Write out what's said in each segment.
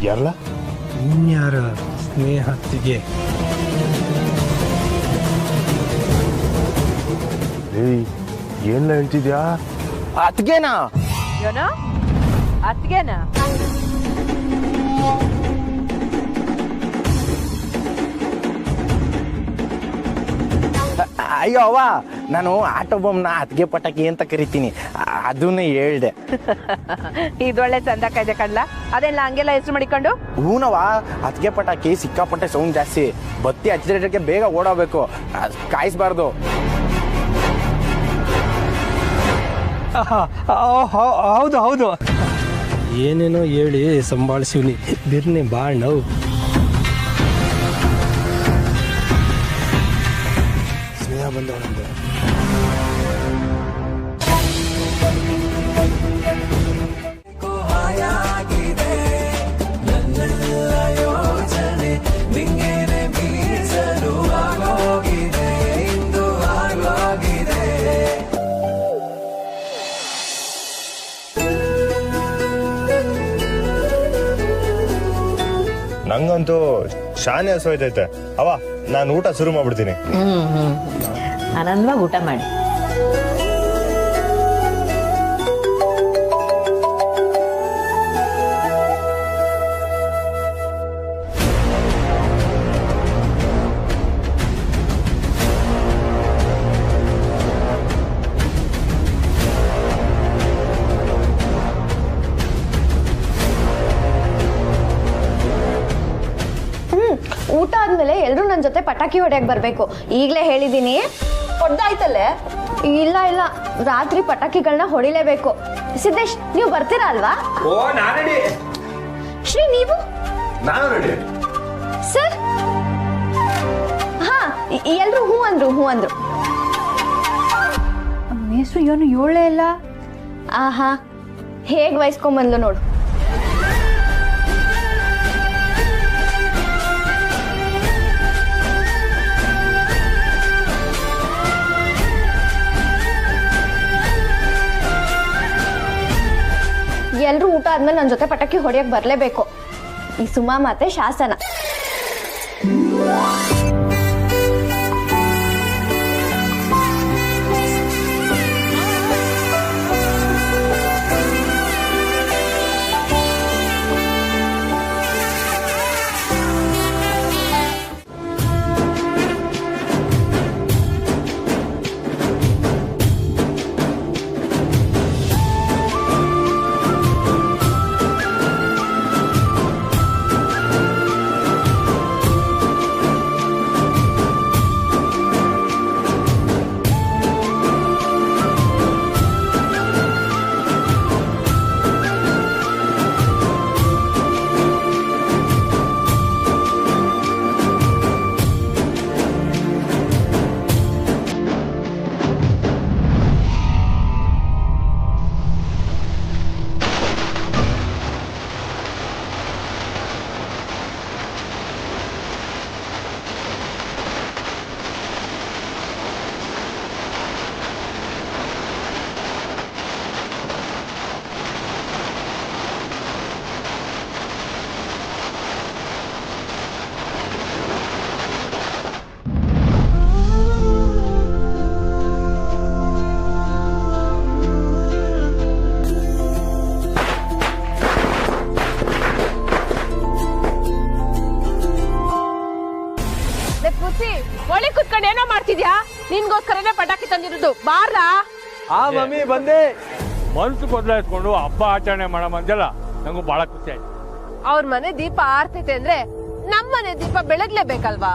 ಯಾರಲ್ಲ? ಇನ್ಯಾರ ಸ್ನೇಹತ್ತಿಗೆ. ಏಯ್ ಏನ್ ಹೇಳ್ತಿದ್ಯಾ? ಅತ್ಗೆನಾ? ಏನೋ ಅತ್ಗೆನಾ? ಅಯ್ಯೋ ಅವ್ವ, ನಾನು ಆಟೋ ಬಾಂಬ್ನ ಅತ್ಗೆ ಪಟಾಕಿ ಅಂತ ಕರಿತೀನಿ, ಅದನ್ನೇ ಹೇಳ್ದೆ. ಇದೊಳ್ಳೆ ಚಂದ ಕಾಯ್ದೆ ಕಡ್ಲ, ಅದೆಲ್ಲ ಹಂಗೆಲ್ಲ ಹೆಸರು ಮಾಡಿಕೊಂಡು. ಹೂನವ, ಅತ್ಗೆ ಪಟಾಕಿ ಸಿಕ್ಕಾಪಟ್ಟೆ ಸೌಂಡ್ ಜಾಸ್ತಿ, ಬತ್ತಿ ಹಚ್ಚಿದಕ್ಕೆ ಬೇಗ ಓಡೋಗ್ಬೇಕು, ಕಾಯಿಸ್ಬಾರ್ದು. ಹೌದು ಹೌದು, ಏನೇನೋ ಹೇಳಿ ಸಂಭಾಳಿಸಿವ್ನಿ, ಬಿರ್ನೆ ಬಾಳ್ ನೋವು. ಸ್ನೇಹ ಬಂದವನಂದ. ನಂಗಂತೂ ಶಾನೆ ಹಸುವಾಯ್ತೈತೆ. ಅವ ನಾನು ಊಟ ಶುರು ಮಾಡ್ಬಿಡ್ತೀನಿ. ಆನಂದವಾಗಿ ಊಟ ಮಾಡಿ. ಊಟ ಆದ್ಮೇಲೆ ಎಲ್ರು ನನ್ ಜೊತೆ ಪಟಾಕಿ ಹೊಡೆಯಕ್ ಬರ್ಬೇಕು. ಈಗ್ಲೇ ಹೇಳಿದೀನಿ. ಹೊಡ್ದಾಯ್ತಲ್ಲೇ? ಇಲ್ಲ ಇಲ್ಲ, ರಾತ್ರಿ ಪಟಾಕಿಗಳನ್ನ ಹೊಡಿಲೇಬೇಕು. ಸಿದ್ದೇಶ್, ನೀವು ಬರ್ತೀರಾ ಅಲ್ವಾ? ಓ ನಾನೇ. ಶ್ರೀ, ನೀವು? ನಾನು ರೆಡಿ ಸರ್. ಹಾ, ಎಲ್ರು ಹೂ ಅಂದ್ರು. ಮೇಸ್ರು ಏನು ಏಳೇ ಇಲ್ಲ. ಆಹಾ, ಹೇಗ್ ವಹಿಸ್ಕೊಂಬಂದ್ಲು ನೋಡು. ಎಲ್ರು ಊಟ ಆದ್ಮೇಲೆ ನನ್ನ ಜೊತೆ ಪಟಾಕಿ ಹೊಡೆಯಕ್ ಬರ್ಲೇಬೇಕು. ಈ ಸುಮಾ ಮಾತೆ ಶಾಸನ. ಒಳ್ಳೆ ಕುತ್ಕೊಂಡು ಏನೋ ಮಾಡ್ತಿದ್ಯಾ? ನಿನ್ಗೋಸ್ಕರನೇ ಪಟಾಕಿ ತಂದಿರೋದು, ಬಾರ್ಲಾ? ಆ ಮಮ್ಮಿ ಬಂದೆ. ಮನ್ಸು ಬದಲಾಯಿಸ್ಕೊಂಡು ಹಬ್ಬ ಆಚರಣೆ ಮಾಡೋ ಮಂಜಲ್ಲ, ನಂಗೂ ಬಹಳ ಖುಷಿ ಆಯ್ತು. ಅವ್ರ ಮನೆ ದೀಪ ಆರ್ತೈತೆ ಅಂದ್ರೆ ನಮ್ಮನೆ ದೀಪ ಬೆಳಗ್ಲೇಬೇಕಲ್ವಾ?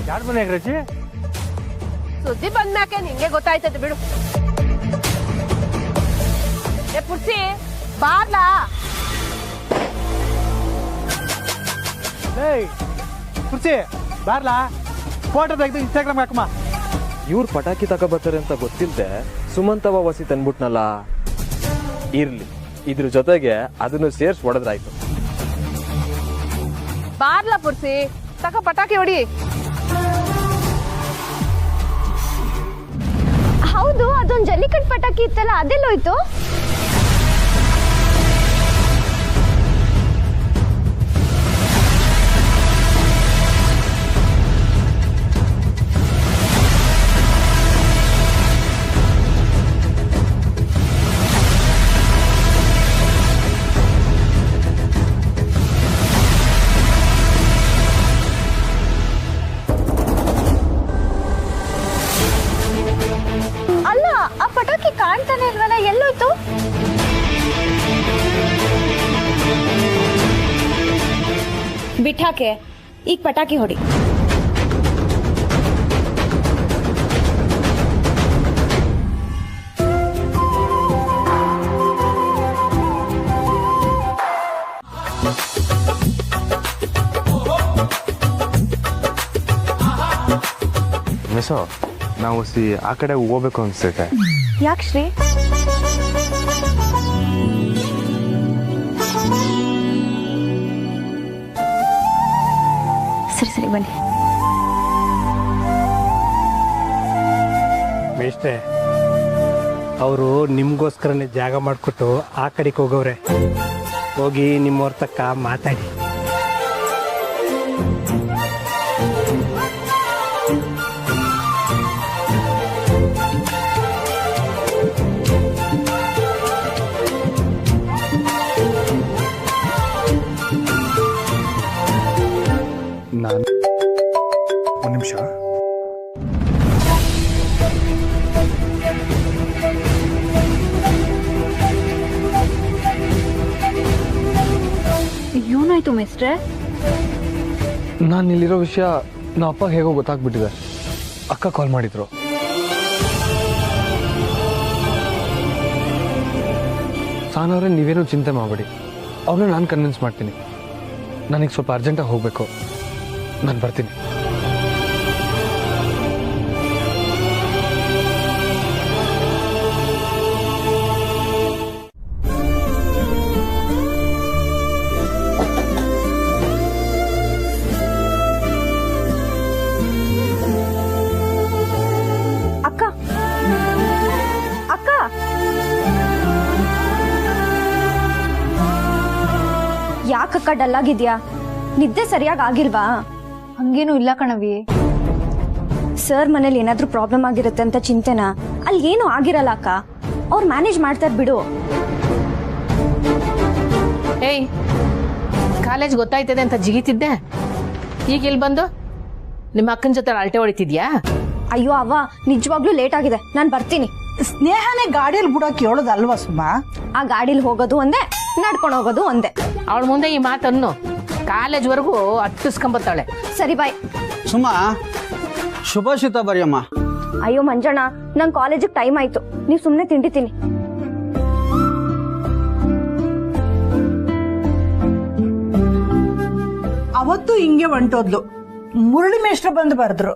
ಯಾರ ಮನೆಯಾಗ ರಜೆ? ಸುದ್ದಿ ಬಂದ್ಮ್ಯಾಕೆ ನಿಂಗೆ ಗೊತ್ತಾಯ್ತದೆ ಬಿಡು. ಪುರ್ಸಿ ಬಾರ್ಲಾ? ಕುರ್ಚಿ ಬಾರ್ಲಾ, ಫೋಟೋ ತೆಗೆದು ಇನ್ಸ್ಟಾಗ್ರಾಮ್ ಹಾಕಮ್ಮ. ಇವ್ರು ಪಟಾಕಿ ತಗೋಬರ್ತಾರೆ ಅಂತ ಗೊತ್ತಿಲ್ಲದೆ ಸುಮಂತವ ವಸಿ ತಂದ್ಬಿಟ್ನಲ್ಲ. ಇರ್ಲಿ, ಇದ್ರ ಜೊತೆಗೆ ಅದನ್ನು ಸೇರ್ಸ್ ಹೊಡೆದ್ರಾಯ್ತು. ಬಾರ್ಲಾ ಪುರ್ಸಿ, ತಕ ಪಟಾಕಿ ಹೊಡಿ. ಹೌದು, ಅದೊಂದು ಒಂದ್ ಜಲ್ಲಿಕಟ್ ಪಟಾಕಿ ಇತ್ತಲ್ಲ ಅದೆಲ್ಲೋಯ್ತು? ಅಲ್ಲ, ಆ ಪಟಾಕಿ ಕಾಣ್ತಾನೆ ಇಲ್ವಲ್ಲ, ಎಲ್ಲೋಯ್ತು? ಬಿಟ್ಟಾಕೆ ಈಗ ಪಟಾಕಿ ಹೊಡಿ. ಮಿಸೋ ನಾವು ಆ ಕಡೆ ಹೋಗ್ಬೇಕು ಅನ್ಸ್ತೈತೆ. ಯಾಕೆ ಶ್ರೀ? ಸರಿ ಸರಿ ಬನ್ನಿ. ಮೇಷ್ಟ್ರೆ, ಅವರು ನಿಮ್ಗೋಸ್ಕರನೇ ಜಾಗ ಮಾಡಿಕೊಟ್ಟು ಆ ಕಡೆಗೆ ಹೋಗವ್ರೆ. ಹೋಗಿ ನಿಮ್ಮವ್ರ ತಕ್ಕ ಮಾತಾಡಿ. ನಾನು ಒಂದು ನಿಮಿಷ. ಏನಾಯ್ತು ಮೇಸ್ಟ್ರೆ? ನಾನು ಇಲ್ಲಿರೋ ವಿಷಯ ನಮ್ಮ ಅಪ್ಪ ಹೇಗೋ ಗೊತ್ತಾಗ್ಬಿಟ್ಟಿದೆ. ಅಕ್ಕ ಕಾಲ್ ಮಾಡಿದ್ರು. ಸಾನವ್ರೆ, ನೀವೇನು ಚಿಂತೆ ಮಾಡಬೇಡಿ, ಅವ್ರನ್ನ ನಾನು ಕನ್ವಿನ್ಸ್ ಮಾಡ್ತೀನಿ. ನನಗೆ ಸ್ವಲ್ಪ ಅರ್ಜೆಂಟಾಗಿ ಹೋಗಬೇಕು, ನಾನು ಬರ್ತೀನಿ. ಅಕ್ಕ ಅಕ್ಕ, ಯಾಕಕ್ಕ ಡಲ್ ಆಗಿದ್ಯಾ? ನಿದ್ದೆ ಸರಿಯಾಗಿ ಆಗಿಲ್ವಾ? ಹಂಗೇನು ಇಲ್ಲ ಕಣವಿ. ಸರ್ ಮನೇಲಿ ಏನಾದ್ರೂ ಪ್ರಾಬ್ಲಮ್ ಆಗಿರುತ್ತೆ ಅಂತ ಚಿಂತೆನಾ? ಅಲ್ಲಿ ಏನು ಆಗಿರಲ್ಲ ಅಕ್ಕ, ಅವ್ರು ಮ್ಯಾನೇಜ್ ಮಾಡ್ತಾರೆ ಬಿಡು. ಏಯ್, ಕಾಲೇಜ್ ಗೊತ್ತಾಯ್ತದೆ ಅಂತ ಜಿಗಿತಿದ್ದೆ, ಈಗ ಇಲ್ಲಿ ಬಂದು ನಿಮ್ಮ ಅಕ್ಕನ ಜೊತೆ ಅಲ್ಟೆ ಹೊಡಿತಿದ್ಯಾ? ಅಯ್ಯೋ ಅವ್ವ, ನಿಜವಾಗ್ಲೂ ಲೇಟ್ ಆಗಿದೆ, ನಾನು ಬರ್ತೀನಿ. ಸ್ನೇಹನೇ ಗಾಡಿಯಲ್ಲಿ ಬಿಡೋಕೆ ಹೇಳೋದಲ್ವಾ ಸುಮಾ? ಆ ಗಾಡಿಲಿ ಹೋಗೋದು ಒಂದೇ, ನಡ್ಕೊಂಡು ಹೋಗೋದು ಒಂದೇ. ಅವಳ ಮುಂದೆ ಈ ಮಾತನ್ನು ಕಾಲೇಜ್ವರೆಗೂ ಅಟ್ಟಿಸ್ಕೊಂಬತ್ತಾಳೆ. ಸರಿ ಬಾಯ್. ಸುಮಾ, ಶುಭಾಷಿತ ಬರೆಯಮ್ಮ. ಅಯ್ಯೋ ಮಂಜಣ್ಣ, ನಂಗೆ ಕಾಲೇಜಿಗೆ ಟೈಮ್ ಆಯ್ತು, ನೀವು ಸುಮ್ಮನೆ ತಿಂಡಿತೀನಿ. ಅವತ್ತು ಹಿಂಗೆ ಹೊಂಟೋದ್ಲು, ಮುರಳಿ ಮೇಷ್ಟ್ರ ಬಂದು ಬರೆದ್ರು.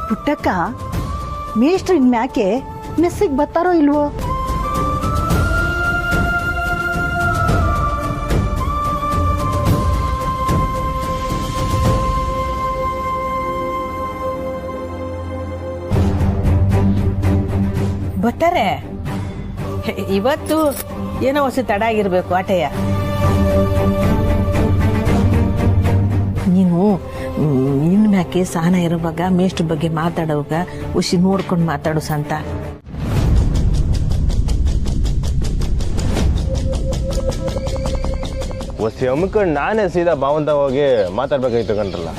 ಪುಟ್ಟಕ್ಕ, ಮೇಷ್ಟ್ರ ಇನ್ಮ್ಯಾಕೆ ಮೆಸ್ಸಿಗೆ ಬರ್ತಾರೋ ಇಲ್ವೋ? ಬರ್ತಾರೆ. ಇವತ್ತು ಏನೋ ಹೊಸ ತಡ ಆಗಿರ್ಬೇಕು ಆಟೆಯ. ನೀನು ಇನ್ಮ್ಯಾಕೆ ಸಹನ ಇರುವಾಗ ಮೇಷ್ಟ್ರ ಬಗ್ಗೆ ಮಾತಾಡುವಾಗ ಹುಷಿ ನೋಡ್ಕೊಂಡು ಮಾತಾಡು ಸಂತ. ಹೊಸಿ ಅಮ್ಕೊಂಡು ನಾನೇ ಸೀದಾ ಭಾವಂತ ಹೋಗಿ ಮಾತಾಡ್ಬೇಕಾಯ್ತು ಕಣ್ರಲ್ಲ,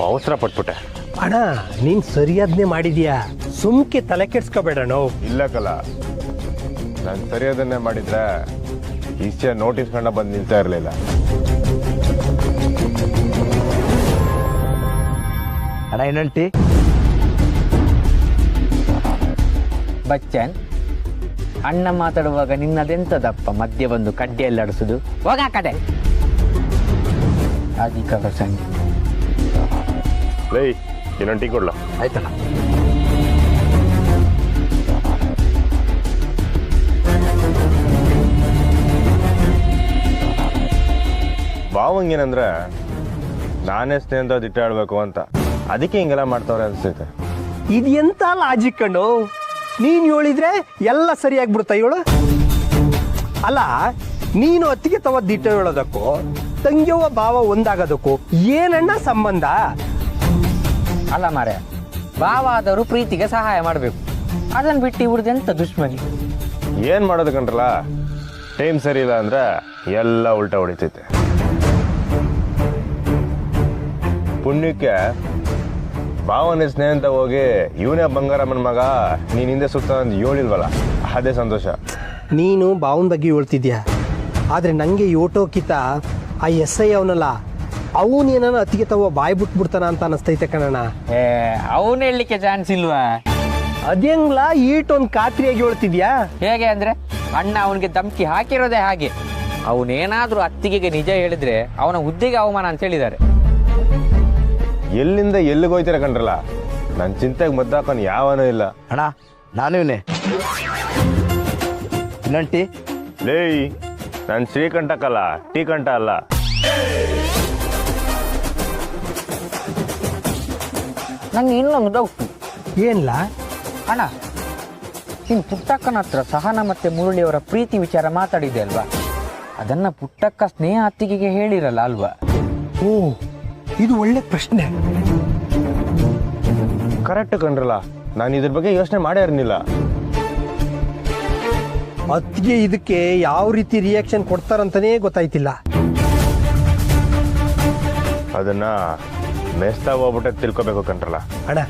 ಅವಸರ ಪಟ್ಬಿಟ್ಟೆ. ಅಣ್ಣ, ನೀನ್ ಸರಿಯಾದ್ನೇ ಮಾಡಿದ್ಯಾ, ಸುಮ್ಕೆ ತಲೆ ಕೆಡ್ಸ್ಕೋಬೇಡ. ನೋವು ಇಲ್ಲ ಕಲ, ನಾನು ಸರಿಯಾದನ್ನೇ ಮಾಡಿದ್ರೆ ಇಷ್ಟೇ ನೋಟಿಸ್ ಕಂಡ ಬಂದು ನಿಲ್ತಾ ಇರಲಿಲ್ಲ. ಅಣ್ಣ ಏನಂಟಿ? ಬಚ್ಚನ್, ಅಣ್ಣ ಮಾತಾಡುವಾಗ ನಿನ್ನದೆಂತದಪ್ಪ ಮಧ್ಯೆ ಬಂದು ಕಡ್ಡಿಯಲ್ಲಿ ಅಡಿಸುದು? ಹೋಗ ಆ ಕಡೆ. ಅದೀಗ ಸಂಜೆ ಲೈ ಇನ್ನೊಂದು ಟೀ ಕೊಡ್ಲ? ಆಯ್ತಣ್ಣ. ಭಾವಂಗೇನಂದ್ರೆ ನಾನೇ ಸ್ನೇಹ ದಿಟ್ಟ ಆಡ್ಬೇಕು ಅಂತ, ಅದಕ್ಕೆ ಹಿಂಗೆಲ್ಲ ಮಾಡ್ತಾವ್ರೆ ಅನ್ಸ್ತೈತೆ. ಇದು ಎಂತ ಲಾಜಿಕ್ ಕಣ್ಣು, ನೀನು ಹೇಳಿದ್ರೆ ಎಲ್ಲ ಸರಿಯಾಗ್ಬಿಡ್ತಾ ಇವಳು. ಅಲ್ಲ, ನೀನು ಅತ್ತಿಗೆ ತವ ದಿಟ್ಟ ಹೇಳೋದಕ್ಕೂ ತಂಗಿಯವ್ವ ಭಾವ ಒಂದಾಗೋದಕ್ಕೂ ಏನಣ್ಣ ಸಂಬಂಧ? ಅಲ್ಲ ಮಾರೆ, ಭಾವ ಆದವರು ಪ್ರೀತಿಗೆ ಸಹಾಯ ಮಾಡಬೇಕು, ಅದನ್ನ ಬಿಟ್ಟು ಇವ್ರದ್ದು ಎಂತ ದುಶ್ಮನಿ? ಏನು ಮಾಡೋದು ಕಂಡ್ರಲ್ಲ, ಟೈಮ್ ಸರಿ ಇಲ್ಲ ಅಂದ್ರೆ ಎಲ್ಲ ಉಲ್ಟಾ ಹೊಡಿತೈತೆ. ಪುಣ್ಯಕ್ಕೆ ಭಾವನೆ ಸ್ನೇಹ ಅಂತ ಹೋಗಿ ಇವನೇ ಬಂಗಾರಮ್ಮನ ಮಗ ನೀನ್ ಹಿಂದೆ ಸುತ್ತ ಅಂತ ಹೇಳಿಲ್ವಲ್ಲ, ಅದೇ ಸಂತೋಷ. ನೀನು ಭಾವನ ಬಗ್ಗೆ ಹೇಳ್ತಿದ್ಯಾ, ಆದರೆ ನನಗೆ ಯೋಟೋಕಿತ ಆ SI ಅವನಲ್ಲ, ಅವನೇನ ಅತ್ತಿಗೆ ತವ ಬಾಯಿ ಬಿಟ್ಬಿಡ್ತಾನ ಅಂತ ಅನಿಸ್ತೈತೆ ಕಣಣ್ಣ. ಅವನು ಹೇಳಲಿಕ್ಕೆ ಚಾನ್ಸ್ ಇಲ್ವಾ? ಅದೇಂಗ್ಲ ಈಟೊಂದು ಖಾತ್ರಿಯಾಗಿ ಹೇಳ್ತಿದ್ಯಾ? ಹೇಗೆ ಅಂದ್ರೆ ಅಣ್ಣ ಅವನಿಗೆ ಧಮ್ಕಿ ಹಾಕಿರೋದೇ ಹಾಗೆ. ಅವನೇನಾದ್ರೂ ಅತ್ತಿಗೆಗೆ ನಿಜ ಹೇಳಿದ್ರೆ ಅವನ ಹುದ್ದೆಗೆ ಅವಮಾನ ಅಂತ ಹೇಳಿದ್ದಾರೆ. ಎಲ್ಲಿಂದ ಎಲ್ಲಿಗೆ ಹೋಯ್ತೀರ ಕಂಡ್ರಲ್ಲ, ನನ್ನ ಚಿಂತೆಗೆ ಮದ್ದಾಕೊಂಡು ಯಾವನೂ ಇಲ್ಲ. ಅಣ್ಣ ನಾನು ಇವನೇ ಇನ್ನೊಂಟಿ ಲೇಯ್, ನಾನು ಶ್ರೀಕಂಠಕ್ಕಲ್ಲ, ಟೀ ಕಂಠ ಅಲ್ಲ. ನಂಗೆ ಇನ್ನೊಂದು ಡೌಟ್. ಏನ್ಲ ಅಣ್ಣ, ನೀನು ಪುಟ್ಟಕ್ಕನ ಹತ್ರ ಸಹನ ಮತ್ತೆ ಮುರಳಿಯವರ ಪ್ರೀತಿ ವಿಚಾರ ಮಾತಾಡಿದೆ ಅಲ್ವಾ? ಅದನ್ನ ಪುಟ್ಟಕ್ಕ ಸ್ನೇಹ ಅತ್ತಿಗೆಗೆ ಹೇಳಿರಲ್ಲ ಅಲ್ವಾ? ಓ, ಇದು ಒಳ್ಳೆ ಪ್ರಶ್ನೆ. ಕರೆಕ್ಟ್ ಕಂಡ್ರಲ್ಲ, ನಾನು ಇದ್ರ ಬಗ್ಗೆ ಯೋಚನೆ ಮಾಡೇ ಇರಲಿಲ್ಲ. ಅತ್ತಿಗೆ ಇದಕ್ಕೆ ಯಾವ ರೀತಿ ರಿಯಾಕ್ಷನ್ ಕೊಡ್ತಾರಂತನೇ ಗೊತ್ತಾಯ್ತಿಲ್ಲ. ಅದನ್ನ ಮೆಸ್ತಾ ಹೋಗ್ಬಿಟ್ಟೆ ತಿಳ್ಕೊಬೇಕು ಕಂಡ್ರಲ್ಲ. ಅಣ್ಣ,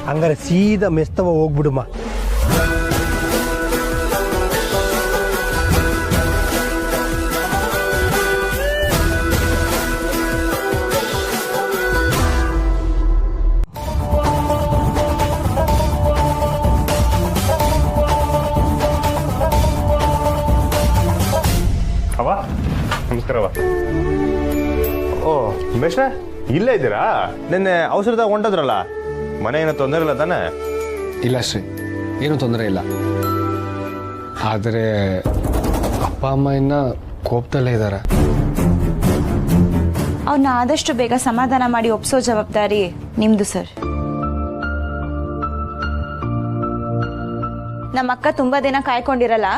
ಹಂಗಾರೆ ಸೀದಾ ಮೆಸ್ತವ ಹೋಗ್ಬಿಡುಮ್ಮ. ಅವ ನಮಸ್ಕಾರವ. ಓ ಮೇಷ್ಟ್ರೆ, ಇಲ್ಲೇ ಇದ್ದೀರಾ? ನಿನ್ನೆ ಔಷಧದಾಗ ಹೊಂಟದ್ರಲ್ಲ, ಮನೆ ಏನೋ ತೊಂದರೆ ಇಲ್ಲ ತಾನೆ? ಇಲ್ಲ ಶ್ರೀ, ಏನೂ ತೊಂದರೆ ಇಲ್ಲ. ಆದರೆ ಅಪ್ಪ ಅಮ್ಮ ಇನ್ನ ಕೋಪದಲ್ಲೇ ಇದ್ದಾರೆ. ಅವ್ನ ಆದಷ್ಟು ಬೇಗ ಸಮಾಧಾನ ಮಾಡಿ ಒಪ್ಸೋ ಜವಾಬ್ದಾರಿ ನಿಮ್ದು ಸರ್. ನಮ್ಮ ಅಕ್ಕ ತುಂಬಾ ದಿನ ಕಾಯ್ಕೊಂಡಿರಲ್ಲ.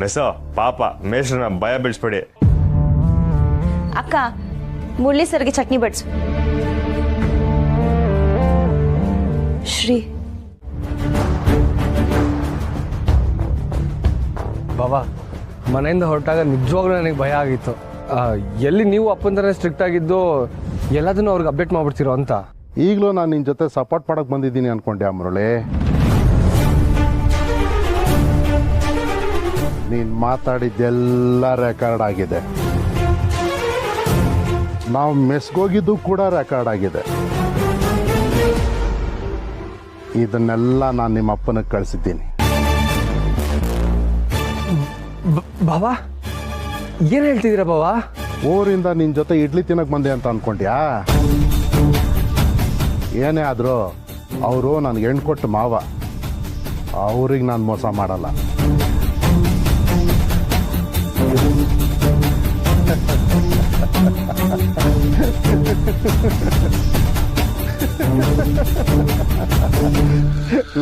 ಮೆಸೋ ಪಾಪ ಮೇಷ್ಟ್ರನ್ನ ಭಯ ಬೀಳಿಸ್ಬೇಡಿ. ಅಕ್ಕ, ಮುರಳಿ ಸರ್ಗೆ ಚಟ್ನಿ ಬಡ್ಸು. ಶ್ರೀ, ಬಾಬಾ, ಮನೆಯಿಂದ ಹೊರಟಾಗ ನಿಜವಾಗ್ಲೂ ನನಗೆ ಭಯ ಆಗಿತ್ತು. ಎಲ್ಲಿ ನೀವು ಅಪ್ಪನ ಥರ ಸ್ಟ್ರಿಕ್ಟ್ ಆಗಿದ್ದು ಎಲ್ಲದನ್ನು ಅವ್ರಿಗೆ ಅಪ್ಡೇಟ್ ಮಾಡ್ಬಿಡ್ತೀರೋ ಅಂತ. ಈಗಲೂ ನಾನು ನಿನ್ನ ಜೊತೆ ಸಪೋರ್ಟ್ ಮಾಡಕ್ಕೆ ಬಂದಿದ್ದೀನಿ ಅನ್ಕೊಂಡೆ ಮುರಳಿ. ನೀನು ಮಾತಾಡಿದ್ದೆಲ್ಲ ರೆಕಾರ್ಡ್ ಆಗಿದೆ. ನಾವು ಮೆಸ್ಗೋಗಿದ್ದು ಕೂಡ ರೆಕಾರ್ಡ್ ಆಗಿದೆ. ಇದನ್ನೆಲ್ಲ ನಾನು ನಿಮ್ಮ ಅಪ್ಪನಿಗೆ ಕಳಿಸಿದ್ದೀನಿ. ಬಾಬಾ, ಏನು ಹೇಳ್ತಿದ್ದೀರಾ ಬಾಬಾ? ಊರಿಂದ ನಿನ್ನ ಜೊತೆ ಇಡ್ಲಿ ತಿನ್ನಕ್ಕೆ ಬಂದೆ ಅಂತ ಅನ್ಕೊಂಡ್ಯಾ? ಏನೇ ಆದರೂ ಅವರು ನನಗೆ ಹೆಣ್ಣು ಕೊಟ್ಟು ಮಾವ, ಅವ್ರಿಗೆ ನಾನು ಮೋಸ ಮಾಡಲ್ಲ.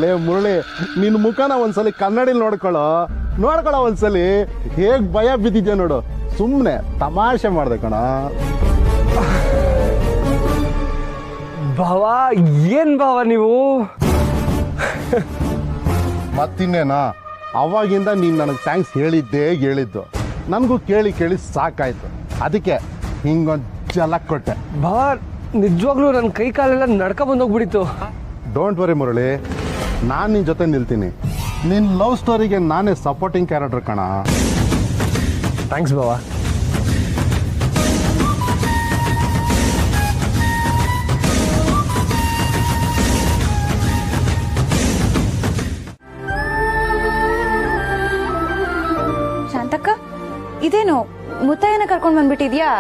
ಲೇ ಮುರಳಿ, ನಿನ್ನ ಮುಖನ ಒಂದ್ಸಲಿ ಕನ್ನಡಿಲಿ ನೋಡ್ಕೊಳ್ಳೋ ಒಂದ್ಸಲಿ. ಹೇಗ್ ಭಯ ಬಿದ್ದಿದ್ಯಾ ನೋಡು. ಸುಮ್ಮನೆ ತಮಾಷೆ ಮಾಡ್ದೆ ಕಣ. ಭಾವ, ಏನ್ ಭಾವ ನೀವು? ಮತ್ತಿನ್ನೇನಾ, ಅವಾಗಿಂದ ನೀನು ನನಗೆ ಥ್ಯಾಂಕ್ಸ್ ಹೇಳಿದ್ದು. ನನಗೂ ಕೇಳಿ ಸಾಕಾಯ್ತು. ಅದಕ್ಕೆ ಹಿಂಗೊಂದು ಜಲಕ್ ಕೊಟ್ಟೆ. ಭಾವ, ನಿಜವಾಗ್ಲೂ ನನ್ನ ಕೈ ಕಾಲೆಲ್ಲ ನಡ್ಕ ಬಂದೋಗ್ಬಿಡಿತು. ಡೋಂಟ್ ವರಿ ಮುರಳಿ, ನಾನು ನಿನ್ನ ಜೊತೆ ನಿಲ್ತೀನಿ. ನಿನ್ನ ಲವ್ ಸ್ಟೋರಿಗೆ ನಾನೇ ಸಪೋರ್ಟಿಂಗ್ ಕ್ಯಾರೆಕ್ಟರ್ ಕಣ. ಥ್ಯಾಂಕ್ಸ್ ಭಾವ. ಶಾಂತಕ್ಕ, ಇದೇನು ಮುತ್ತಯ್ಯನ ಕರ್ಕೊಂಡು ಬಂದ್ಬಿಟ್ಟಿದ್ಯಾ?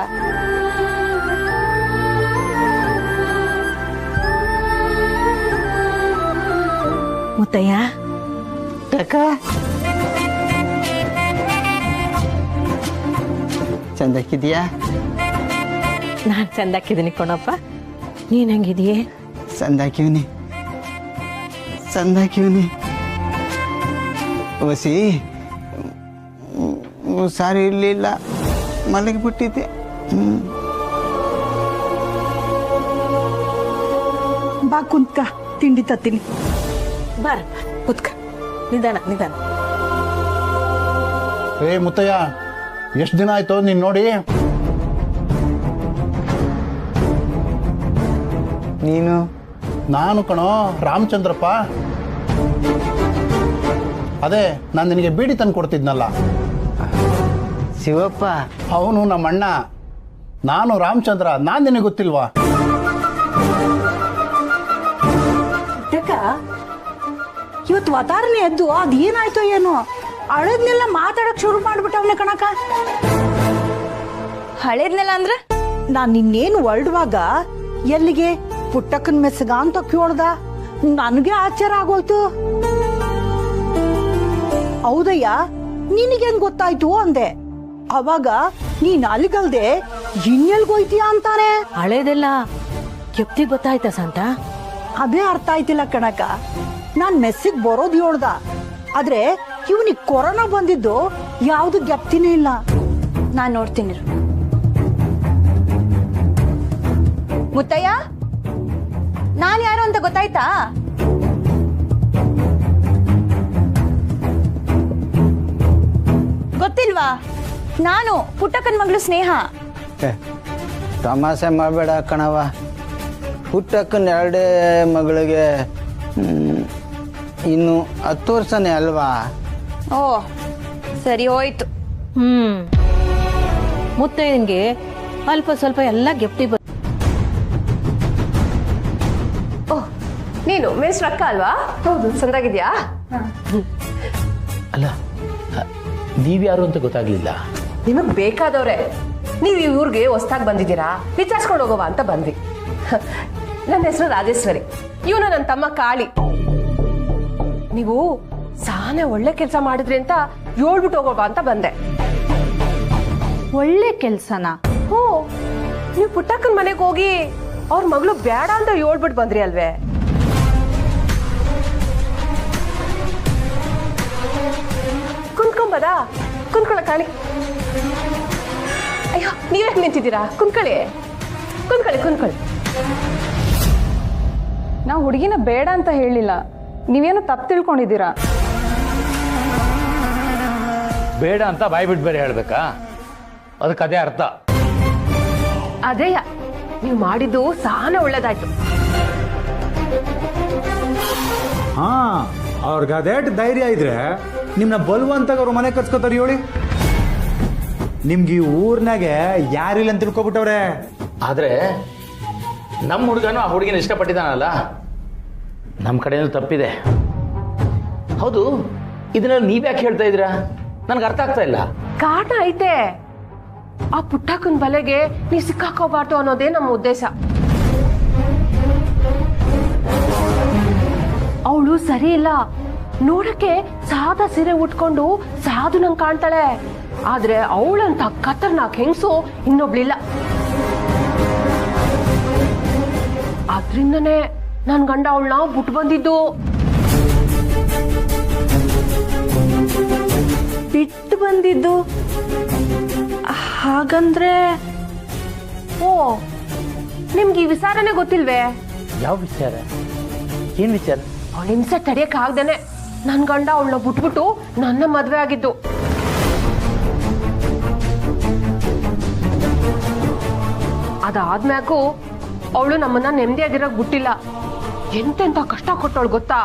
ಮುತ್ತಯ್ಯ. ಚಂದಕ್ಕಿದ್ಯಾ? ನಾನು ಚಂದಾಕಿದ್ದೀನಿ ಕಣಪ್ಪ, ನೀನ್ ಹೆಂಗಿದೀಯ? ಸಂದಾಕಿವ್ನಿ ಸಂದಾಕಿವ್ನಿ. ವಸಿ ಸಾರಿ ಇರಲಿಲ್ಲ, ಮಲಗಿಬಿಟ್ಟಿದ್ದೆ. ಬಾ ಕುಂತ್ಕ, ತಿಂಡಿ ತತ್ತೀನಿ. ಬಾರ ಕುತ್ಕ, ನಿಧಾನ ನಿಧಾನ. ಏ ಮುತ್ತಯ್ಯ, ಎಷ್ಟು ದಿನ ಆಯ್ತು ನೀನು ನೋಡಿ? ನೀನು? ನಾನು ಕಣೋ, ರಾಮಚಂದ್ರಪ್ಪ. ಅದೇ ನಾನು ನಿನಗೆ ಬೀಡಿ ತಂದು ಕೊಡ್ತಿದ್ನಲ್ಲ, ಶಿವಪ್ಪ. ಅವನು ನಮ್ಮ ಅಣ್ಣ. ನಾನು ರಾಮಚಂದ್ರ. ನಾನು ನಿನಗೆ ಗೊತ್ತಿಲ್ವಾ? ಇವತ್ತು ವಾತಾವರಣ ಎದ್ದು ಅದೇನಾಯ್ತೋ ಏನೋ, ಹಳದ್ನೆಲ್ಲ ಮಾತಾಡಕ್ ಶುರು ಮಾಡ್ಬಿಟ್ಟವನೆ ಕಣಕ. ಹಳೇದ್ನೆಲ್ಲ ಅಂದ್ರೆ? ನಾನ್ ನಿನ್ನೇನು ಹೊರಡುವಾಗ ಎಲ್ಲಿಗೆ ಪುಟ್ಟಕ್ಕನ್ ಮೆಸ್ಗ ಅಂತ ಕೇಳ್ದ. ನನಗೆ ಆಶ್ಚರ್ಯ ಆಗೋಯ್ತು. ಹೌದಯ್ಯ, ನಿನಗೇನ್ ಗೊತ್ತಾಯ್ತು ಅಂದೆ. ಅವಾಗ ನೀನ್ ಅಲ್ಲಿಗಲ್ದೆ ಇನ್ನೆಲ್ಗೋಯ್ತೀಯ ಅಂತಾನೆ. ಹಳೇದೆಲ್ಲ ಕೆಪ್ತಿ ಗೊತ್ತಾಯ್ತಾ ಸಂತ? ಅದೇ ಅರ್ಥ ಆಯ್ತಿಲ್ಲ ಕಣಕ. ನಾನ್ ಮೆಸ್ಸಿಗೆ ಬರೋದು ಹೇಳ್ದ, ಆದ್ರೆ ಇವನಿಗೆ ಕೊರೋನಾ ಬಂದಿದ್ದು ಯಾವ್ದು ಗೆಪ್ತಿನೇ ಇಲ್ಲ. ನಾನ್ ನೋಡ್ತೀನಿ. ಮುತ್ತಯ್ಯ, ನಾನ್ ಯಾರು ಅಂತ ಗೊತ್ತಾಯ್ತಾ? ಗೊತ್ತಿಲ್ವಾ? ನಾನು ಪುಟ್ಟಕ್ಕನ್ ಮಗಳು ಸ್ನೇಹ. ತಮಾಷೆ ಮಾಡಬೇಡ ಕಣವ. ಪುಟ್ಟಕ್ಕನ ಎರಡೇ ಮಗಳಿಗೆ ಇನ್ನು 10 ವರ್ಷನೇ ಅಲ್ವಾ? ಓ ಸರಿ ಹೋಯ್ತು. ಮುತ್ತಯ್ಯನ್ಗೆ ಅಲ್ಪ ಸ್ವಲ್ಪ ಎಲ್ಲ ಗೆಪ್ಟಿ ಓಹ್, ನೀನು ಮೇಷ್ಟ್ರ ಅಕ್ಕ ಅಲ್ವಾ? ಹೌದು. ಸಂದಾಗಿದ್ಯಾ? ಅಲ್ಲ, ನೀವ್ಯಾರು ಅಂತ ಗೊತ್ತಾಗ್ಲಿಲ್ಲ. ನಿಮಗ್ ಬೇಕಾದವ್ರೆ. ನೀವು ಈ ಊರಿಗೆ ಹೊಸ್ದಾಗಿ ಬಂದಿದ್ದೀರಾ, ವಿಚಾರಿಸ್ಕೊಂಡು ಹೋಗೋವಾ ಅಂತ ಬಂದ್ವಿ. ನನ್ನ ಹೆಸರು ರಾಜೇಶ್ವರಿ, ಇವನು ನನ್ನ ತಮ್ಮ ಕಾಳಿ. ನೀವು ಸಾನೆ ಒಳ್ಳೆ ಕೆಲಸ ಮಾಡಿದ್ರಿ ಅಂತ ಹೇಳ್ಬಿಟ್ಟು ಹೋಗೋವಾ ಅಂತ ಬಂದೆ. ಒಳ್ಳೆ ಕೆಲ್ಸನಾ? ಹ್ಞೂ, ನೀವು ಪುಟ್ಟಕ್ಕನ ಮನೆಗೆ ಹೋಗಿ ಅವ್ರ ಮಗಳು ಬೇಡ ಅಂತ ಹೇಳ್ಬಿಟ್ಟು ಬಂದ್ರಿ ಅಲ್ವೇ? ಕುಂತ್ಕೊಂಬದಾ? ಕುಂತ್ಕೊಳ್ಳ ಕಾಳಿ. ಅಯ್ಯೋ, ನೀವೇ ನಿಂತಿದ್ದೀರಾ? ಕುಂತ್ಕೊಳ್ಳಿ ಕುಂತ್ಕೊಳ್ಳಿ ಕುಂತ್ಕೊಳ್ಳಿ. ನಾವು ಹುಡುಗಿನ ಬೇಡ ಅಂತ ಹೇಳಿಲ್ಲ, ನೀವೇನು ತಪ್ಪು ತಿಳ್ಕೊಂಡಿದ್ದೀರಾ. ಬೇಡ ಅಂತ ಬಾಯ್ ಬಿಟ್ಟು ಬೇರೆ ಹೇಳ್ಬೇಕಾ? ಅದಕ್ಕೆ ಅದೇ ಅರ್ಥ. ಅದೇಯ, ನೀವು ಮಾಡಿದ್ದು ಸಾನೆ ಒಳ್ಳೇದಾಯ್ತು. ಹಾ, ಅವ್ರಿಗೆ ಅದೇಟ್ ಧೈರ್ಯ ಇದ್ರೆ ನಿಮ್ನ ಬಲವಂತಾಗ ಅವ್ರ ಮನೆ ಕರ್ಸ್ಕೊತಾರ ಹೇಳಿ. ನಿಮ್ಗೆ ಈ ಊರ್ನಾಗೆ ಯಾರಿಲ್ಲ ಅಂತ ತಿಳ್ಕೊಬಿಟ್ಟವ್ರೆ. ಆದ್ರೆ ನಮ್ಮ ಹುಡುಗನು ಆ ಹುಡುಗಿನ ಇಷ್ಟಪಟ್ಟಿದ್ದಾನಲ್ಲ, ನಮ್ಮ ಕಡೆಯೂ ತಪ್ಪಿದೆ. ಹೌದು, ಇದನ್ನೆಲ್ಲ ನೀವ್ಯಾಕೆ ಹೇಳ್ತಾ ಇದ್ದೀರಾ? ನನಗೆ ಅರ್ಥ ಆಗ್ತಾ ಇಲ್ಲ. ಕಾರಣ ಐತೆ. ಆ ಪುಟ್ಟಕ್ಕನ ಬಲೆಗೆ ನೀವು ಸಿಕ್ಕಾಕೋಬಾರ್ದು ಅನ್ನೋದೇ ನಮ್ಮ ಉದ್ದೇಶ. ಅವಳು ಸರಿ ಇಲ್ಲ. ನೋಡಕ್ಕೆ ಸಾದಾ ಸೀರೆ ಉಟ್ಕೊಂಡು ಸಾಧು ನಂಗೆ ಕಾಣ್ತಾಳೆ, ಆದ್ರೆ ಅವಳಂತ ಖತರ್ನಾಕ್ ಹೆಂಗಸು ಇನ್ನೊಬ್ಳಿಲ್ಲ. ಆದ್ರಿಂದನೇ ನನ್ ಗಂಡ ಅವಳನ್ನ ಬಿಟ್ಟು ಬಂದಿದ್ದು. ಬಿಟ್ಟು ಬಂದಿದ್ದು? ಹಾಗಂದ್ರೆ ಓ, ನಿಮ್ಗೆ ಈ ವಿಚಾರನೇ ಗೊತ್ತಿಲ್ವೇ? ಯಾವ ವಿಚಾರ? ಏನ್ ವಿಚಾರ? ಅವಳ ಹಿಂಸೆ ತಡೆಯಕ್ ಆಗ್ದೇನೆ ನನ್ ಗಂಡ ಅವಳನ್ನ ಬಿಟ್ಬಿಟ್ಟು ನನ್ನ ಮದ್ವೆ ಆಗಿದ್ದು. ಅದಾದ್ಮ್ಯಾಗೂ ಅವಳು ನಮ್ಮನ್ನ ನೆಮ್ಮದಿಯಾಗಿರೋಕ್ ಬಿಟ್ಟಿಲ್ಲ. ಎಂತೆಂತ ಕಷ್ಟ ಕೊಟ್ಟವಳು ಗೊತ್ತಾ?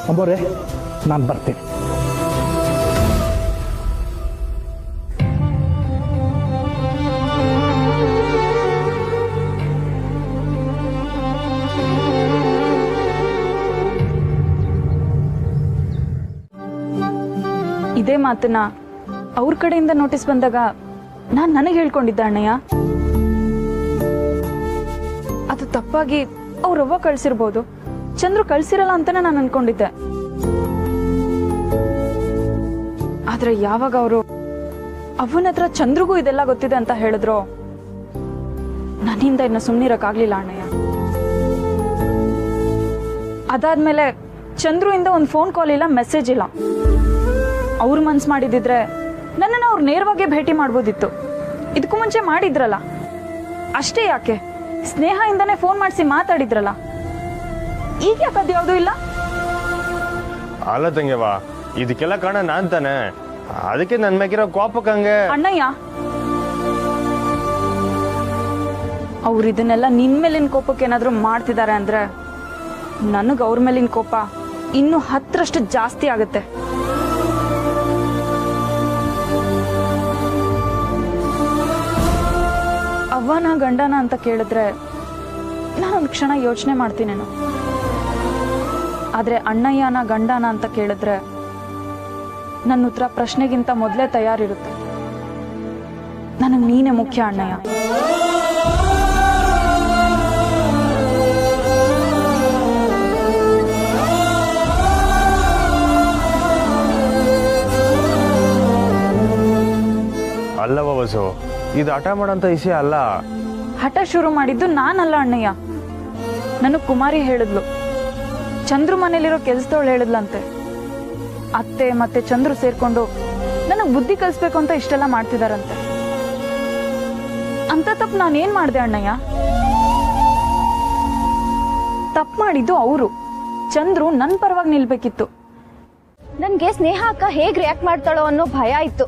ಅಂಬೋರೆ ನಾನು ಬರ್ತೀನಿ. ಇದೇ ಮಾತನ್ನ ಅವ್ರ ಕಡೆಯಿಂದ ನೋಟಿಸ್ ಬಂದಾಗ ನಾನು ನನಗೆ ಹೇಳ್ಕೊಂಡಿದ್ದೆ ಅಣ್ಣಯ್ಯ. ಅದು ತಪ್ಪಾಗಿ ಅವ್ರವ್ವ ಕಳ್ಸಿರ್ಬೋದು, ಚಂದ್ರು ಕಳ್ಸಿರಲ್ಲ ಅಂತಾನೆ ನಾನು ಅನ್ಕೊಂಡಿದ್ದೆ. ಆದ್ರೆ ಯಾವಾಗ ಅವರು ಅವನ ಹತ್ರ ಚಂದ್ರಿಗೂ ಇದೆಲ್ಲ ಗೊತ್ತಿದೆ ಅಂತ ಹೇಳಿದ್ರು, ನನ್ನಿಂದ ಇನ್ನು ಸುಮ್ಮನಿರಕ್ಕಾಗ್ಲಿಲ್ಲ ಅಣ್ಣಯ್ಯ. ಅದಾದ್ಮೇಲೆ ಚಂದ್ರು ಇಂದ ಒಂದು ಫೋನ್ ಕಾಲ್ ಇಲ್ಲ, ಮೆಸೇಜ್ ಇಲ್ಲ. ಅವ್ರು ಮನ್ಸು ಮಾಡಿದಿದ್ರೆ ನನ್ನನ್ನು ಅವ್ರು ನೇರವಾಗಿ ಭೇಟಿ ಮಾಡ್ಬೋದಿತ್ತು. ಇದಕ್ಕೂ ಮುಂಚೆ ಮಾಡಿದ್ರಲ್ಲ, ಅಷ್ಟೇ ಯಾಕೆ ಸ್ನೇಹ ಇಂದಾನೆ ಫೋನ್ ಮಾಡಿಸಿ ಮಾತಾಡಿದ್ರಲ್ಲ, ಈಗ ಯಾಕೆ ಅದು ಯಾವುದೂ ಇಲ್ಲ? ಅಲ್ಲ ತಂಗ್ಯವ, ಇದಕ್ಕೆಲ್ಲ ಕಾರಣ ನಾನ್ ತಾನೆ. ಅದಕ್ಕೆ ನನ್ ಮೇಗಿರೋ ಕೋಪಕ್ಕೆ ಹಂಗೆ. ಅಣ್ಣಯ್ಯ, ಅವ್ರು ಇದನ್ನೆಲ್ಲ ನಿನ್ ಮೇಲಿನ ಕೋಪಕ್ಕೆ ಏನಾದ್ರು ಮಾಡ್ತಿದ್ದಾರೆ ಅಂದ್ರೆ ನನಗೆ ಅವ್ರ ಮೇಲಿನ ಕೋಪ ಇನ್ನೂ 10ರಷ್ಟು ಜಾಸ್ತಿ ಆಗುತ್ತೆ. ಅವ್ವನ ಗಂಡನ ಅಂತ ಕೇಳಿದ್ರೆ ನಾನೊಂದು ಕ್ಷಣ ಯೋಚನೆ ಮಾಡ್ತೀನೇನು. ಆದ್ರೆ ಅಣ್ಣಯ್ಯನ ಗಂಡನ ಅಂತ ಕೇಳಿದ್ರೆ ನನ್ನ ಉತ್ತರ ಪ್ರಶ್ನೆಗಿಂತ ಮೊದಲೇ ತಯಾರಿರುತ್ತೆ. ನನಗೆ ನೀನೇ ಮುಖ್ಯ ಅಣ್ಣಯ್ಯ. ಅಲ್ಲವ ಬಸು, ಇದು ಹಠ ಮಾಡೋಂಥ ವಿಷಯ ಅಲ್ಲ. ಹಠ ಶುರು ಮಾಡಿದ್ದು ನಾನಲ್ಲ ಅಣ್ಣಯ್ಯ. ನನಗೆ ಕುಮಾರಿ ಹೇಳಿದ್ಲು, ಚಂದ್ರು ಮನೇಲಿರೋ ಕೆಲ್ಸದವಳು ಹೇಳಿದ್ಲಂತೆ, ಅತ್ತೆ ಮತ್ತೆ ಚಂದ್ರು ಸೇರ್ಕೊಂಡು ನನಗೆ ಬುದ್ಧಿ ಕಲಿಸ್ಬೇಕು ಅಂತ ಇಷ್ಟೆಲ್ಲ ಮಾಡ್ತಿದಾರಂತೆ. ಅಂತ ತಪ್ಪು ನಾನೇನ್ ಮಾಡಿದೆ ಅಣ್ಣಯ್ಯ? ತಪ್ಪು ಮಾಡಿದ್ದು ಅವರು. ಚಂದ್ರು ನನ್ನ ಪರವಾಗಿ ನಿಲ್ಬೇಕಿತ್ತು. ನನ್ಗೆ ಸ್ನೇಹ ಅಕ್ಕ ಹೇಗ್ ರಿಯಾಕ್ಟ್ ಮಾಡ್ತಾಳೋ ಅನ್ನೋ ಭಯ ಇತ್ತು.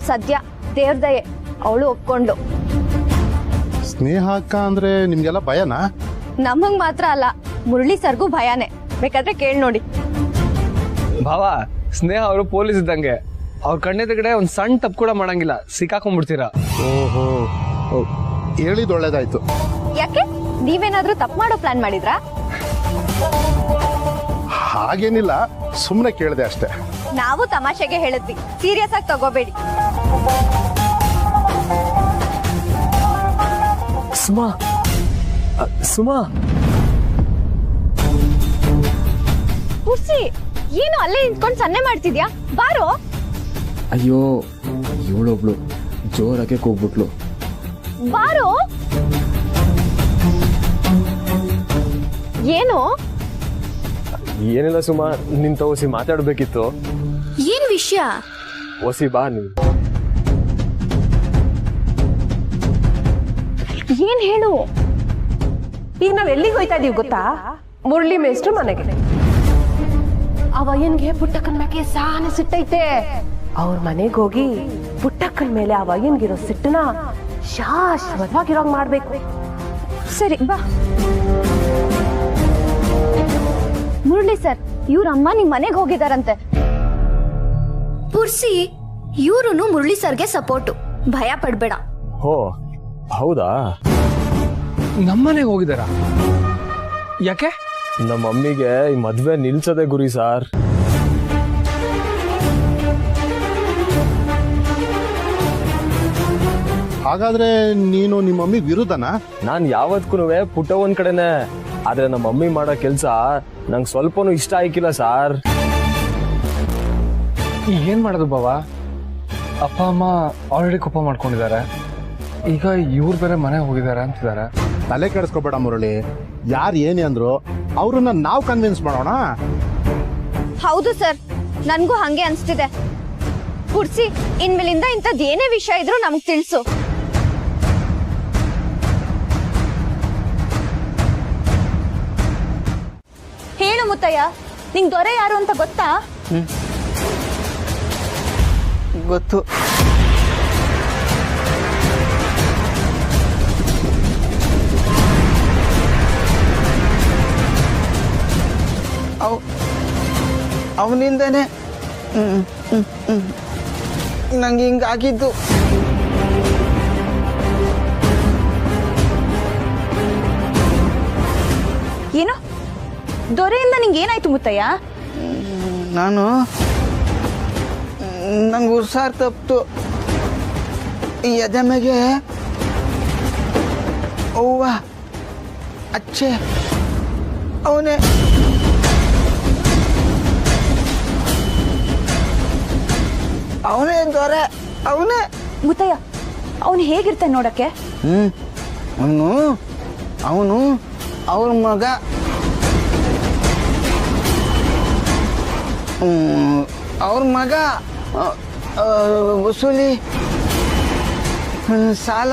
ಸದ್ಯ ದೇವ್ರ ದಯೆ ಅವಳು ಒಪ್ಕೊಂಡ್ಲು. ಸ್ನೇಹ ಅಕ್ಕ ಅಂದ್ರೆ ನಿಮ್ಗೆಲ್ಲ ಭಯನಾ? ನಮಗ್ ಮಾತ್ರ ಅಲ್ಲ, ಮುರಳಿ ಸರ್ಗೂ ಭಯಾನೇ. ಬೇಕಾದ್ರೆ ಕೇಳಿ ನೋಡಿ. ಭಾವ, ಸ್ನೇಹ ಅವರು ಪೊಲೀಸ್ ಇದ್ದಂಗೆ. ಅವ್ರ ಕಣ್ಣೆದುರುಗಡೆ ಒಂದ್ ಸಣ್ಣ ತಪ್ಪು ಕೂಡ ಮಾಡಂಗಿಲ್ಲ, ಸಿಕ್ಕಾಕೊಂಡ್ಬಿಡ್ತೀರಾ. ಓಹೋ, ಹೇಳಿದ್ ಒಳ್ಳೇದಾಯ್ತು. ಯಾಕೆ ನೀವೇನಾದ್ರೂ ತಪ್ಪು ಮಾಡೋ ಪ್ಲಾನ್ ಮಾಡಿದ್ರಾ? ಹಾಗೇನಿಲ್ಲ, ಸುಮ್ಮನೆ ಕೇಳಿದೆ ಅಷ್ಟೇ. ನಾವು ತಮಾಷೆಗೆ ಹೇಳಿದ್ವಿ, ಸೀರಿಯಸ್ ಆಗಿ ತಗೋಬೇಡಿ. ಸುಮಾ, ಸುಮಾ, ಕುರ್ಸಿ ಏನು ಅಲ್ಲೇ ನಿಂತ್ಕೊಂಡು ಸನ್ನೆ ಮಾಡ್ತಿದ್ಯಾ? ಬಾರೋ. ಅಯ್ಯೋ, ಇವಳೊಬ್ಳು ಜೋರಾಗೆ ಕೂಗ್ಬಿಟ್ಲು. ಬಾರೋ. ಏನು? ಏನಿಲ್ಲ ಸುಮಾ, ನಿಂತ ಓಸಿ ಮಾತಾಡ್ಬೇಕಿತ್ತು. ಏನ್ ವಿಷಯ? ಓಸಿ ಬಾ ನೀನು. ಏನ್ ಹೇಳು? ಈಗ ನಾವ್ ಎಲ್ಲಿಗೆ ಹೋಯ್ತಾ ಇದೀವಿ ಗೊತ್ತಾ? ಮುರಳಿ ಮೇಷ್ಟ್ರು ಮನೆಗೆ. ಅವಯ್ಯನ್ಗೆ ಪುಟ್ಟಕ್ಕನ ಮ್ಯಾಗೆ ಸಾನೆ ಸಿಟ್ಟೈತೆ. ಅವ್ರ ಮನೆಗೆ ಹೋಗಿ ಪುಟ್ಟಕ್ಕನ ಮೇಲೆ ಅವಯ್ಯನ್ಗಿರೋ ಸಿಟ್ಟನ ಶಾಶ್ವತವಾಗಿರೋಂಗ್ ಮಾಡ್ಬೇಕು. ಸರಿ ಬಾ. ಮುರಳಿ ಸರ್, ಇವ್ರ ಅಮ್ಮ ನಿಮ್ ಮನೆಗೆ ಹೋಗಿದಾರಂತೆ. ಪುರ್ಸಿ, ಇವ್ರುನು ಮುರಳಿ ಸರ್ಗೆ ಸಪೋರ್ಟು. ಭಯ ಪಡ್ಬೇಡ. ಹೋ, ಹೌದಾ? ನಮ್ಮನೆಗೆ ಹೋಗಿದಾರ? ಯಾಕೆ? ನಮ್ಮ ಮಮ್ಮಿಗೆ ಈ ಮದ್ವೆ ನಿಲ್ಸದೆ ಗುರಿ ಸಾರ್. ಹಾಗಾದ್ರೆ ನೀನು ನಿಮ್ಮ ಮಮ್ಮಿ ವಿರುದ್ಧನಾ? ನಾನ್ ಯಾವತ್ಕೂ ಪುಟ್ಟ ಒಂದ್ ಕಡೆನೆ. ಆದ್ರೆ ನಮ್ಮ ಮಮ್ಮಿ ಮಾಡೋ ಕೆಲ್ಸ ನಂಗೆ ಸ್ವಲ್ಪನೂ ಇಷ್ಟ ಆಯ್ಕಿಲ್ಲ ಸಾರ್. ಏನ್ ಮಾಡೋದು ಬಾವ? ಅಪ್ಪ ಅಮ್ಮ ಆಲ್ರೆಡಿ ಕೋಪ ಮಾಡ್ಕೊಂಡಿದ್ದಾರೆ. ಈಗ ಇವ್ರು ಬೇರೆ ಮನೆ ಹೋಗಿದ್ದಾರೆ ಅಂತಿದ್ದಾರೆ. ತಲೆ ಕೆಡಿಸ್ಕೋಬೇಡ ಮುರಳಿ. ಯಾರು ಏನೇ ಅಂದ್ರು ಅವ್ರನ್ನ ನಾವು ಕನ್ವಿನ್ಸ್ ಮಾಡೋಣ. ಹೌದು ಸರ್, ನನ್ಗೂ ಹಂಗೆ ಅನ್ಸ್ತಿದೆ. ಕುರ್ಸಿ, ಇನ್ಮೇಲಿಂದ ಇಂಥದ್ದು ಏನೇ ವಿಷಯ ಇದ್ರೂ ನಮ್ಗೆ ತಿಳಿಸು. ಹೇಳು ಮುತ್ತಯ್ಯ, ನಿಂಗ್ ದೊರೆ ಯಾರು ಅಂತ ಗೊತ್ತಾ? ಗೊತ್ತು. ಅವನಿಂದನೇ ನಂಗೆ ಹಿಂಗಾಗಿದ್ದು. ಏನು ದೊರೆಯಿಂದ ನಿಂಗೆ ಏನಾಯ್ತು ಮುತ್ತಯ್ಯ? ನಂಗೆ ಉಸಾರ್ ತಪ್ಪಿತು. ಎದೆಮೆಗೆ ಅವ್ವ ಅಚ್ಚೆ ಅವನೇ ದೊರೆ ಅವನೇ. ಮುತ್ತಯ್ಯ ಅವನು ಹೇಗಿರ್ತಾನೆ ನೋಡಕ್ಕೆ? ಅವನು ಅವ್ರ ಮಗ. ಅವ್ರ ಮಗ ವಸೂಲಿ ಸಾಲ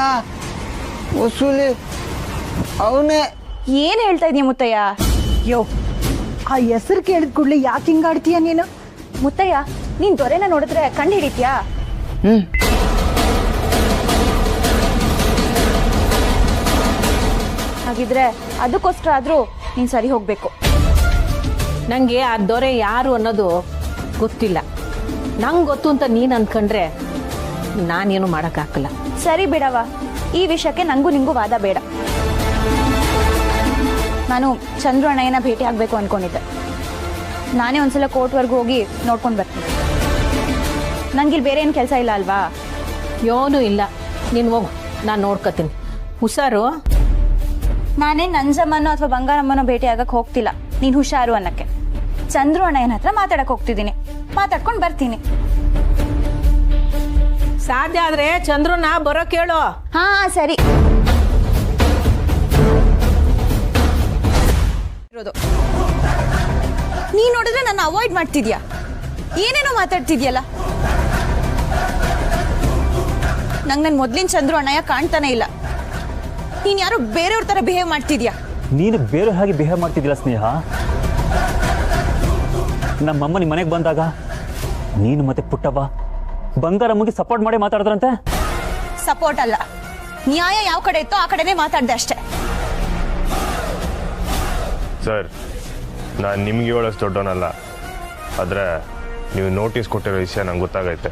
ವಸೂಲಿ ಅವನೇ. ಏನ್ ಹೇಳ್ತಾ ಇದೀಯ ಮುತ್ತಯ್ಯ? ಯೋ ಆ ಹೆಸರು ಕೇಳಿದ ಕೂಡಲೇ ಯಾಕೆ ಹಿಂಗಾಡ್ತೀಯ ನೀನು? ಮುತ್ತಯ್ಯ ನೀನ್ ದೊರೆನ ನೋಡಿದ್ರೆ ಕಂಡು ಹಿಡಿತ್ಯಾ? ಹಾಗಿದ್ರೆ ಅದಕ್ಕೋಸ್ಕರ ಆದ್ರೂ ನೀನ್ ಸರಿ ಹೋಗ್ಬೇಕು. ನಂಗೆ ಆ ದೊರೆ ಯಾರು ಅನ್ನೋದು ಗೊತ್ತಿಲ್ಲ. ನಂಗೆ ಗೊತ್ತು ಅಂತ ನೀನು ಅಂದ್ಕೊಂಡ್ರೆ ನಾನೇನು ಮಾಡೋಕ್ಕಾಗಲ್ಲ. ಸರಿ ಬಿಡವ, ಈ ವಿಷಯಕ್ಕೆ ನಂಗೂ ನಿಂಗೂ ವಾದ ಬೇಡ. ನಾನು ಚಂದ್ರು ಅಣ್ಣಯ್ಯನ ಭೇಟಿ ಆಗ್ಬೇಕು ಅನ್ಕೊಂಡಿದ್ದೆ. ನಾನೇ ಒಂದ್ಸಲ ಕೋರ್ಟ್ವರೆಗೂ ಹೋಗಿ ನೋಡ್ಕೊಂಡು ಬರ್ತೀನಿ. ನಂಗಿಲ್ಲಿ ಬೇರೆ ಏನು ಕೆಲಸ ಇಲ್ಲ ಅಲ್ವಾ? ಏನೂ ಇಲ್ಲ, ನೀನು ಹೋಗು, ನಾನು ನೋಡ್ಕೊತೀನಿ. ಹುಷಾರು. ನಾನೇ ನಂಜಮ್ಮನೋ ಅಥವಾ ಬಂಗಾರಮ್ಮನೋ ಭೇಟಿ ಆಗಕ್ಕೆ ಹೋಗ್ತಿಲ್ಲ, ನೀನು ಹುಷಾರು ಅನ್ನಕ್ಕೆ. ಚಂದ್ರು ಅಣ್ಣಯ್ಯನ ಹತ್ರ ಮಾತಾಡಕ್ಕೆ ಹೋಗ್ತಿದ್ದೀನಿ, ಮಾತಾಡ್ಕೊಂಡು ಬರ್ತೀನಿ. ಸಾಧ್ಯ ಆದ್ರೆ ಚಂದ್ರನ ಬರೋ ಕೇಳು. ಹಾ ಸರಿ. ನೀ ನೋಡಿದ್ರೆ ನನ್ನ ಅವಾಯ್ಡ್ ಮಾಡ್ತಿದ್ಯಾ? ಏನೇನೋ ಮಾತಾಡ್ತಿದ್ಯಲ್ಲ. ನಂಗೆ ನನ್ನ ಮೊದ್ಲಿನ ಚಂದ್ರು ಅಣ್ಣಯ್ಯ ಕಾಣ್ತಾನೆ ಇಲ್ಲ. ನೀನ್ ಯಾರೋ ಬೇರೆಯವ್ರ ತರ ಬಿಹೇವ್ ಮಾಡ್ತಿದ್ಯಾ. ನೀನು ಬೇರೆ ಹಾಗೆ ಬಿಹೇವ್ ಮಾಡ್ತಿದ್ದಿಲ್ಲ ಸ್ನೇಹ. ನಮ್ಮಮ್ಮ ನಿಮ್ಮ ಮನೆಗೆ ಬಂದಾಗ ನೀನು ಮತ್ತೆ ಪುಟ್ಟವ್ವ ಬಂಗಾರಮ್ಮಗೆ ಸಪೋರ್ಟ್ ಮಾಡಿ ಮಾತಾಡಿದ್ರಂತೆ. ಸಪೋರ್ಟ್ ಅಲ್ಲ, ನ್ಯಾಯ ಯಾವ ಕಡೆ ಇತ್ತೋ ಆ ಕಡೆನೇ ಮಾತಾಡ್ದೆ ಅಷ್ಟೇ. ಸರ್, ನಾನು ನಿಮ್ಗೆ ಹೇಳೋಷ್ಟು ದೊಡ್ಡವನಲ್ಲ, ಆದರೆ ನೀವು ನೋಟಿಸ್ ಕೊಟ್ಟಿರೋ ವಿಷಯ ನಂಗೆ ಗೊತ್ತಾಗೈತೆ.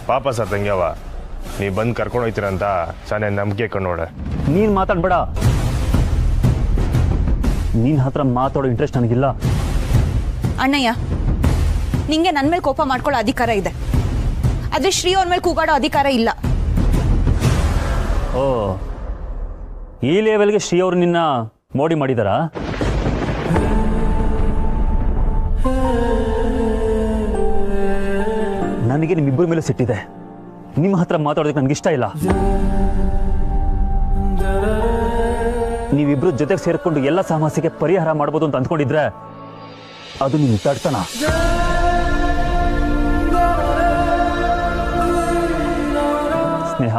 ಪಾಪ ಸರ್ ತಂಗ್ಯವ, ನೀವು ಬಂದು ಕರ್ಕೊಂಡು ಹೋಗ್ತೀರಂತ ಚೆನ್ನಾಗಿ ನಂಬಿಕೆ ಕಂಡೋಡೆ. ನೀನು ಮಾತಾಡ್ಬೇಡ. ನಿನ್ನ ಹತ್ರ ಮಾತಾಡೋ ಇಂಟ್ರೆಸ್ಟ್ ನನಗಿಲ್ಲ. ಅಣ್ಣಯ್ಯ, ನಿಂಗೆ ನನ್ನ ಮೇಲೆ ಕೋಪ ಮಾಡ್ಕೊಳ್ಳೋ ಅಧಿಕಾರ ಇದೆ, ಆದ್ರೆ ಶ್ರೀ ಅವ್ರ ಮೇಲೆ ಕೂಗಾಡೋ ಅಧಿಕಾರ ಇಲ್ಲ. ಓ, ಈ ಲೆವೆಲ್ಗೆ ಶ್ರೀ ಅವರು ನಿನ್ನ ಮೋಡಿ ಮಾಡಿದಾರಾ? ನನಗೆ ನಿಮ್ಮಿಬ್ಬರ ಮೇಲೆ ಸಿಟ್ಟಿದೆ. ನಿಮ್ಮ ಹತ್ರ ಮಾತಾಡೋದಕ್ಕೆ ನನಗಿಷ್ಟ ಇಲ್ಲ. ನೀವಿಬ್ರು ಜೊತೆಗೆ ಸೇರಿಕೊಂಡು ಎಲ್ಲ ಸಮಸ್ಯೆಗೆ ಪರಿಹಾರ ಮಾಡ್ಬೋದು ಅಂತ ಅಂದ್ಕೊಂಡಿದ್ರೆ ಅದು ನಿನ್ನ ತಡ್ತನ. ಸ್ನೇಹ,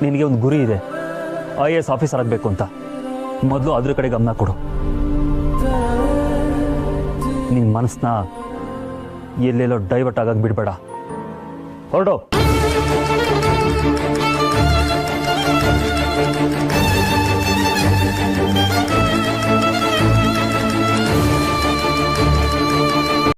ನಿನಗೆ ಒಂದು ಗುರಿ ಇದೆ, IAS ಆಫೀಸರ್ ಆಗಬೇಕು ಅಂತ. ಮೊದಲು ಅದ್ರ ಕಡೆ ಗಮನ ಕೊಡು. ನಿನ್ನ ಮನಸ್ಸನ್ನ ಎಲ್ಲೆಲ್ಲೋ ಡೈವರ್ಟ್ ಆಗಕ್ಕೆ ಬಿಡಬೇಡ. ಹೊರಡು.